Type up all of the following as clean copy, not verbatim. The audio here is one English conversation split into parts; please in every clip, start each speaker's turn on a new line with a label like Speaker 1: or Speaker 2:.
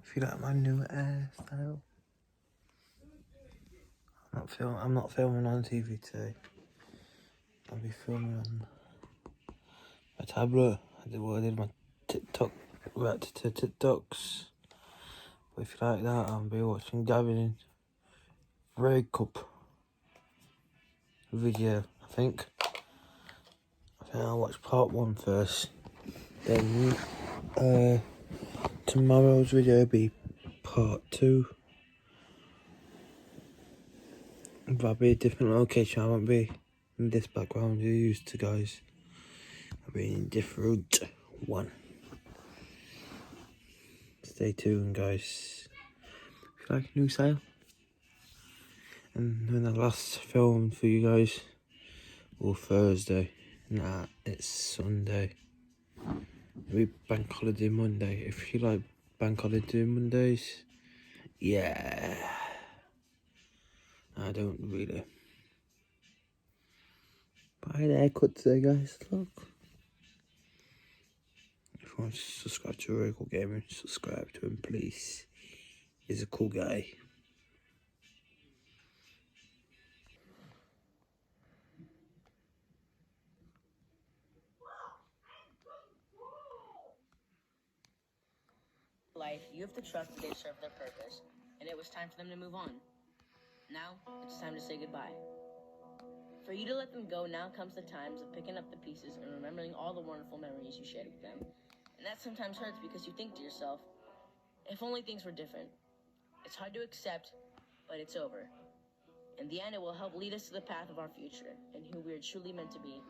Speaker 1: If you like my new hairstyle. I'm not filming on TV today. I'll be filming on my tablet. I did my TikTok, reacted to TikToks. But if you like that, I'll be watching Gavin Break up video, I think I'll watch part 1 first. Then tomorrow's video will be part 2. But I'll be a different location. I won't be in this background you're used to, guys. I'll be in a different one. Stay tuned, guys. If you like a new style. And when I last filmed for you guys, or Thursday. Nah, it's Sunday. It'll be Bank Holiday Monday. If you like Bank Holiday Mondays, yeah. I don't really. But I had a haircut today, guys. Look. If you want to subscribe to Coco Gaming, subscribe to him, please. He's a cool guy.
Speaker 2: Life, you have to trust that they've served their purpose, and it was time for them to move on. Now, it's time to say goodbye. For you to let them go, now comes the times of picking up the pieces and remembering all the wonderful memories you shared with them. And that sometimes hurts because you think to yourself, if only things were different. It's hard to accept, but it's over. In the end, it will help lead us to the path of our future and who we are truly meant to be.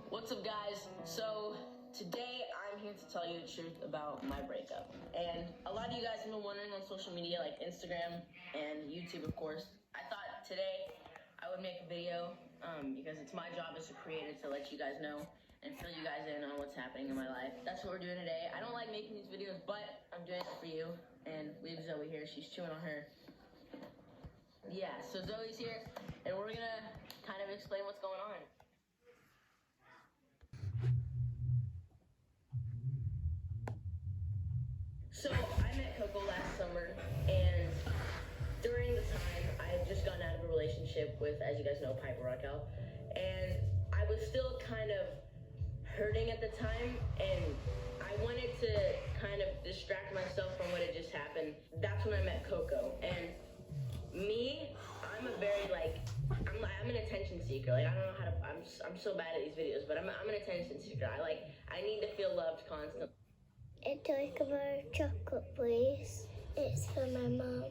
Speaker 2: What's up, guys? So today I'm here to tell you the truth about my breakup. And a lot of you guys have been wondering on social media like Instagram and YouTube, of course. I thought today I would make a video because it's my job as a creator to let you guys know and fill you guys in on what's happening in my life. That's what we're doing today. I don't like making these videos, but I'm doing it for you. And we have Zoe here. She's chewing on her. Yeah, so Zoe's here and we're gonna kind of explain what's going on. So I met Coco last summer, and during the time I had just gotten out of a relationship with, as you guys know, Piper Raquel, and I was still kind of hurting at the time, and I wanted to kind of distract myself from what had just happened. That's when I met Coco, and me, I'm a very I'm an attention seeker. Like I don't know how to. I'm so bad at these videos, but I'm an attention seeker. I need to feel loved constantly.
Speaker 3: I'd like a bar of chocolate, please. It's for my mom.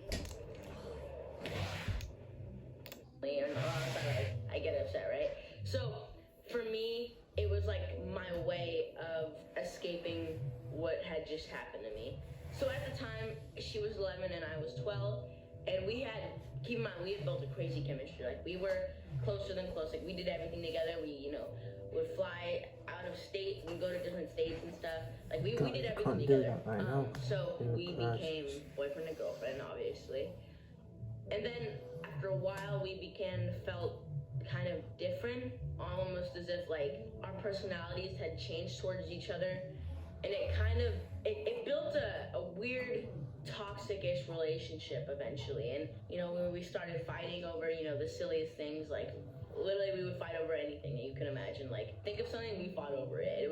Speaker 2: I get upset, right? So for me, it was like my way of escaping what had just happened to me. So at the time, she was 11 and I was 12, and keep in mind, we had built a crazy chemistry. Like we were closer than close. Like we did everything together. We, would fly out of state and go to different states and stuff. Like we did everything together.
Speaker 1: Right now.
Speaker 2: So we became boyfriend and girlfriend, obviously. And then after a while, felt kind of different, almost as if like our personalities had changed towards each other. And it built a weird toxic-ish relationship eventually. And, when we started fighting over, the silliest things, like literally we would fight over anything that you can imagine. Like think of something, we fought over it.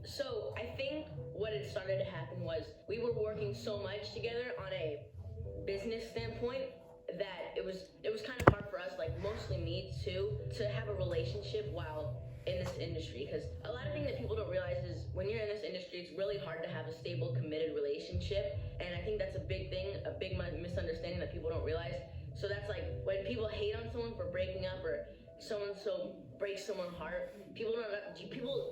Speaker 2: So I think what had started to happen was we were working so much together on a business standpoint that it was kind of hard for us, like mostly me too, to have a relationship while in this industry, because a lot of things that people don't realize is when you're in this industry, it's really hard to have a stable, committed relationship. And I think that's a big thing, a big misunderstanding that people don't realize. So that's like when people hate on someone for breaking up, or someone so breaks someone's heart, people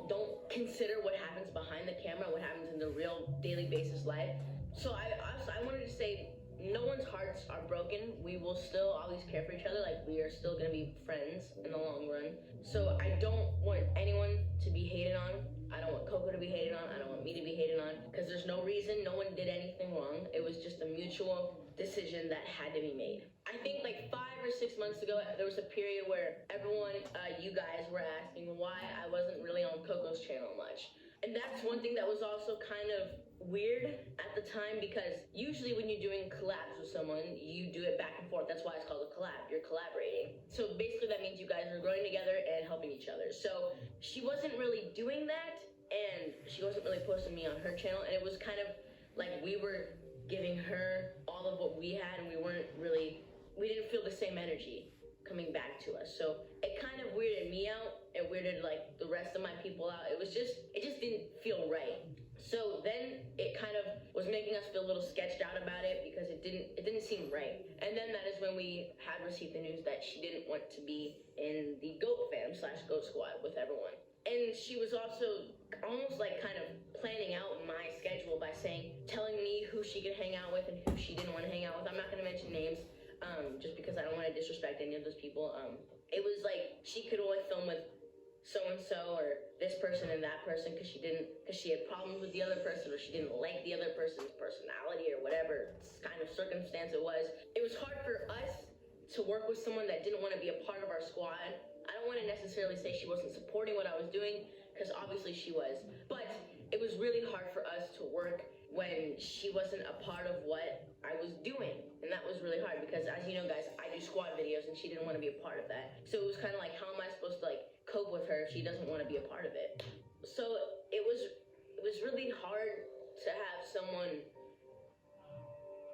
Speaker 2: don't consider what happens behind the camera, what happens in the real daily basis life. So I wanted to say, no one's hearts are broken. We will still always care for each other. Like we are still gonna be friends in the long run. So I don't want anyone to be hated on. I don't want Coco to be hated on. I don't want me to be hated on, because there's no reason. No one did anything wrong. It was just a mutual decision that had to be made. I think like 5 or 6 months ago, there was a period where everyone, you guys were asking why I wasn't really on Coco's channel much. And that's one thing that was also kind of weird at the time, because usually when you're doing collabs with someone, you do it back and forth. That's why it's called a collab. You're collaborating. So basically that means you guys are growing together and helping each other. So she wasn't really doing that, and she wasn't really posting me on her channel, and it was kind of like we were giving her all of what we had, and we didn't feel the same energy coming back to us. So it kind of weirded me out. It weirded like the rest of my people out. It just didn't feel right. So then it kind of was making us feel a little sketched out about it, because it didn't seem right. And then that is when we had received the news that she didn't want to be in the GOAT fam / GOAT squad with everyone. And she was also almost like kind of planning out my schedule by telling me who she could hang out with and who she didn't want to hang out with. I'm not going to mention names, just because I don't want to disrespect any of those people. It was like she could only film with so-and-so or this person and that person because she had problems with the other person, or she didn't like the other person's personality, or whatever kind of circumstance it was. It was hard for us to work with someone that didn't want to be a part of our squad. I don't want to necessarily say she wasn't supporting what I was doing, because obviously she was, but it was really hard for us to work when she wasn't a part of what I was doing. And that was really hard, because as you know, guys, I do squad videos and she didn't want to be a part of that. So it was kind of like, how am I supposed to like cope with her if she doesn't want to be a part of it? So it was really hard to have someone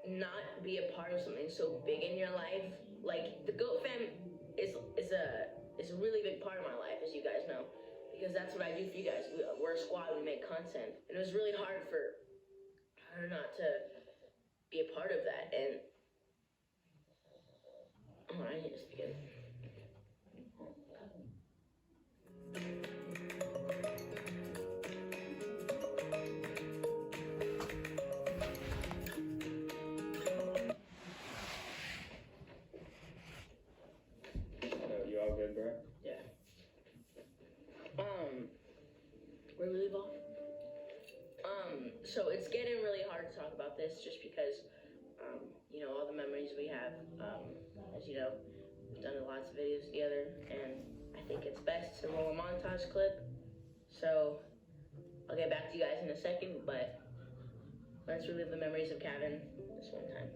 Speaker 2: not be a part of something so big in your life. Like the GOAT fam is a really big part of my life, as you guys know, because that's what I do for you guys. We're a squad, we make content. And it was really hard for her not to be a part of that. And I need to speak it.
Speaker 4: You all good, bro?
Speaker 2: Yeah. Where we leave off? So it's getting really hard to talk about this, just because, all the memories we have. As you know, we've done lots of videos together, and I think it's best to roll a montage clip. So I'll get back to you guys in a second, but let's relive the memories of Gavin this one time.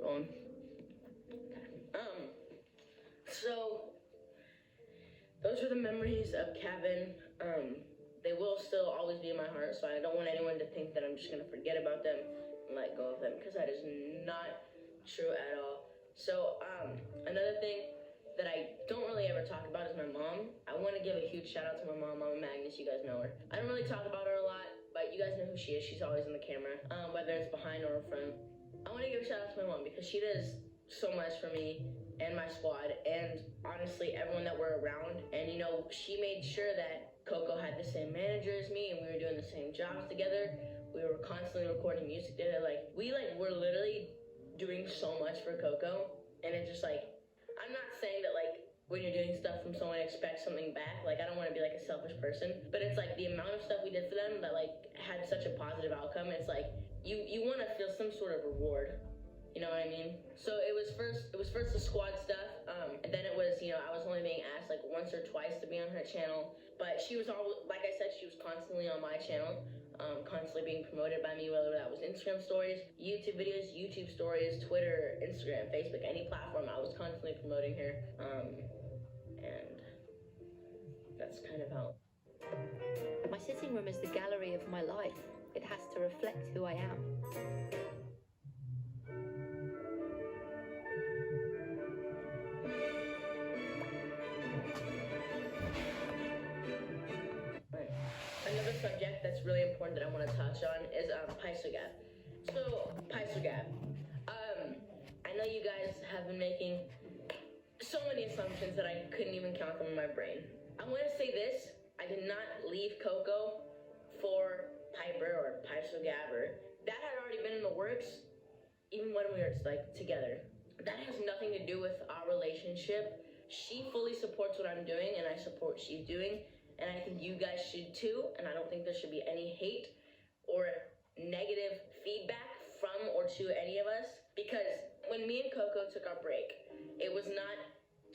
Speaker 2: On. So those are the memories of Gavin. They will still always be in my heart, so I don't want anyone to think that I'm just gonna forget about them and let go of them, because that is not true at all. So another thing that I don't really ever talk about is my mom. I want to give a huge shout out to my mom, Mama Magnus. You guys know her. I don't really talk about her a lot, but you guys know who she is. She's always in the camera, whether it's behind or in front. I want to give a shout out to my mom, because she does so much for me and my squad, and honestly everyone that we're around. And she made sure that Coco had the same manager as me, and we were doing the same jobs together. We were constantly recording music together. We were literally doing so much for Coco, and it's just I'm not saying that when you're doing stuff from someone, expect something back. Like, I don't want to be like a selfish person, but it's like the amount of stuff we did for them that like had such a positive outcome. It's like you want to feel some sort of reward. You know what I mean? So it was first the squad stuff, and then it was, you know, I was only being asked like once or twice to be on her channel, but she was all, like I said, she was constantly on my channel, constantly being promoted by me, whether that was Instagram stories, YouTube videos, YouTube stories, Twitter, Instagram, Facebook, any platform, I was constantly promoting her, and that's kind of how.
Speaker 5: My sitting room is the gallery of my life. It has to reflect who I am.
Speaker 2: Another subject that's really important that I want to touch on is Gap. So, Gap. I know you guys have been making so many assumptions that I couldn't even count them in my brain. I want to say this: I did not leave Coco for Piper or Gap, or that had already been in the works, even when we were like together. That has nothing to do with our relationship. She fully supports what I'm doing, and I support what she's doing. And I think you guys should too, and I don't think there should be any hate or negative feedback from or to any of us, because when me and Coco took our break, it was not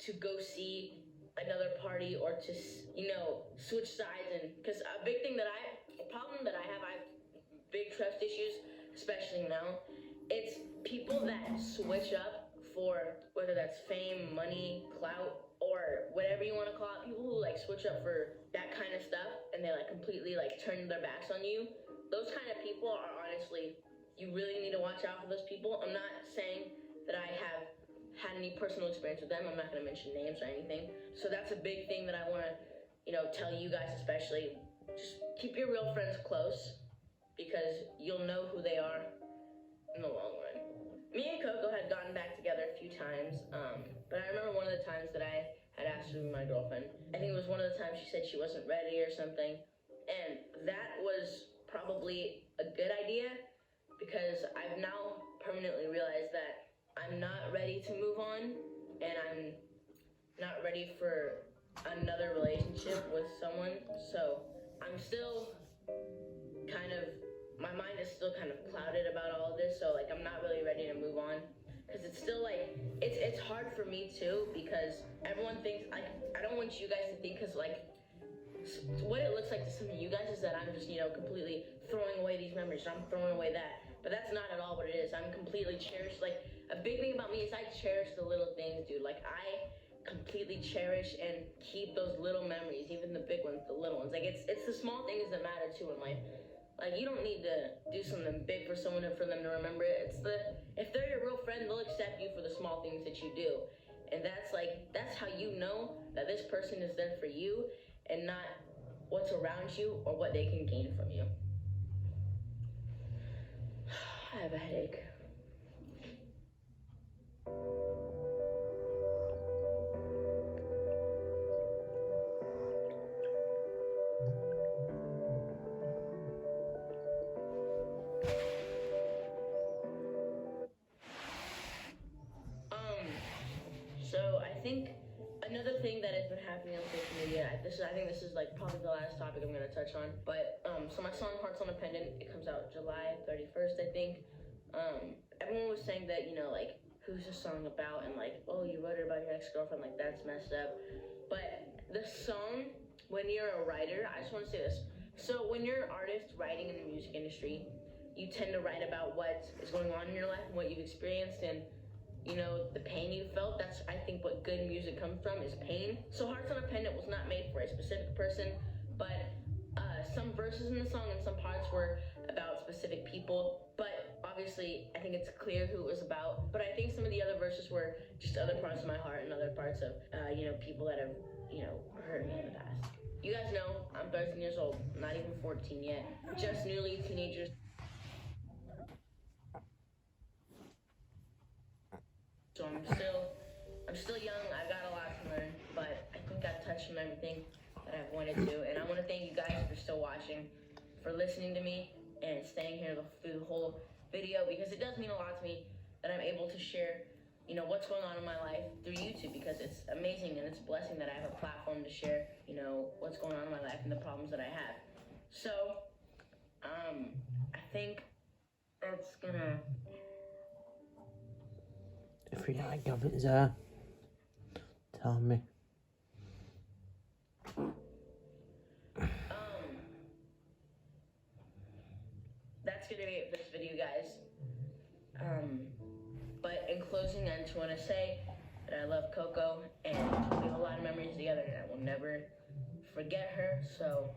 Speaker 2: to go see another party or to, you know, switch sides. And because a problem that I have big trust issues, especially now. It's people that switch up for, whether that's fame, money, clout, or whatever you want to call it, people who like switch up for that kind of stuff and they like completely like turn their backs on you. Those kind of people are honestly, you really need to watch out for those people. I'm not saying that I have had any personal experience with them. I'm not going to mention names or anything. So that's a big thing that I want to, you know, tell you guys especially. Just keep your real friends close, because you'll know who they are in the long run. Me and Coco had gotten back together a few times, but I remember one of the times that I had asked her to be my girlfriend. I think it was one of the times she said she wasn't ready or something, and that was probably a good idea, because I've now permanently realized that I'm not ready to move on, and I'm not ready for another relationship with someone. So I'm still kind of, my mind is still kind of clouded about all of this, so like I'm not really ready to move on, because it's still like, it's hard for me too, because everyone thinks, I don't want you guys to think, because like what it looks like to some of you guys is that I'm just, you know, completely throwing away these memories, or I'm throwing away that, but that's not at all what it is. I'm completely cherished. Like, a big thing about me is I cherish the little things, dude. Like, I completely cherish and keep those little memories, even the big ones, the little ones. Like, it's the small things that matter too in life. Like, you don't need to do something big for someone and for them to remember it. If they're your real friend, they'll accept you for the small things that you do. And that's how you know that this person is there for you and not what's around you or what they can gain from you. I have a headache. So I think another thing that has been happening on social media, I think this is like probably the last topic I'm gonna touch on, but so my song Hearts on a Pendant, it comes out July 31st, I think. Everyone was saying that, you know, like, who's the song about, and like, oh, you wrote it about your ex-girlfriend, like, that's messed up. But the song, when you're a writer, I just want to say this. So when you're an artist writing in the music industry, you tend to write about what is going on in your life and what you've experienced, and you know, the pain you felt. That's, I think, what good music comes from, is pain. So Hearts on a Pendant was not made for a specific person, but some verses in the song and some parts were about specific people, but obviously I think it's clear who it was about. But I think some of the other verses were just other parts of my heart and other parts of, you know, people that have, you know, hurt me in the past. You guys know I'm 13 years old, not even 14 yet, just newly teenagers. So I'm still young, I've got a lot to learn, but I think I've touched on everything that I've wanted to, and I want to thank you guys for still watching, for listening to me, and staying here through the whole video, because it does mean a lot to me that I'm able to share you know, what's going on in my life through YouTube, because it's amazing and it's a blessing that I have a platform to share, you know, what's going on in my life and the problems that I have. So, I think that's gonna...
Speaker 1: If you like Gavin's there, tell me.
Speaker 2: That's gonna be it for this video, guys. But in closing, I just want to say that I love Coco, and we have a lot of memories together, and I will never forget her. So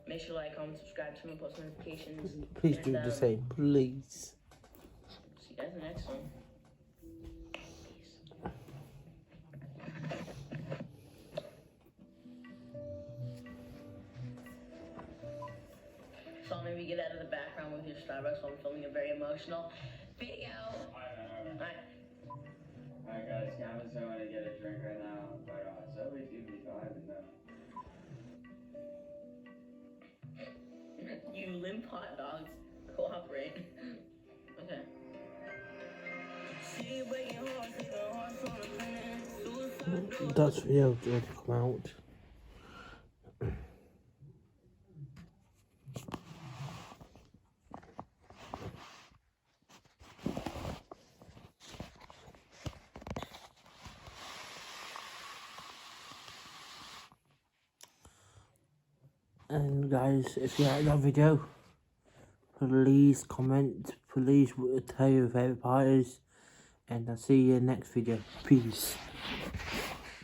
Speaker 2: make sure to like, comment, subscribe, turn on post notifications.
Speaker 1: Please do the same, please.
Speaker 2: See you guys in the next one. So I'll maybe get out of the background with your Starbucks while I'm filming a very emotional video. Alright.
Speaker 4: Alright guys, Gavin's going to get a drink right now, but Zoe's gonna be vibing though.
Speaker 2: You limp hot dogs, cooperate. Okay.
Speaker 1: That's video going to come out. And guys, if you like that video, please comment, please tell your favourite part is, and I'll see you in the next video. Peace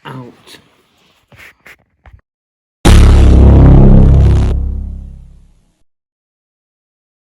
Speaker 1: out.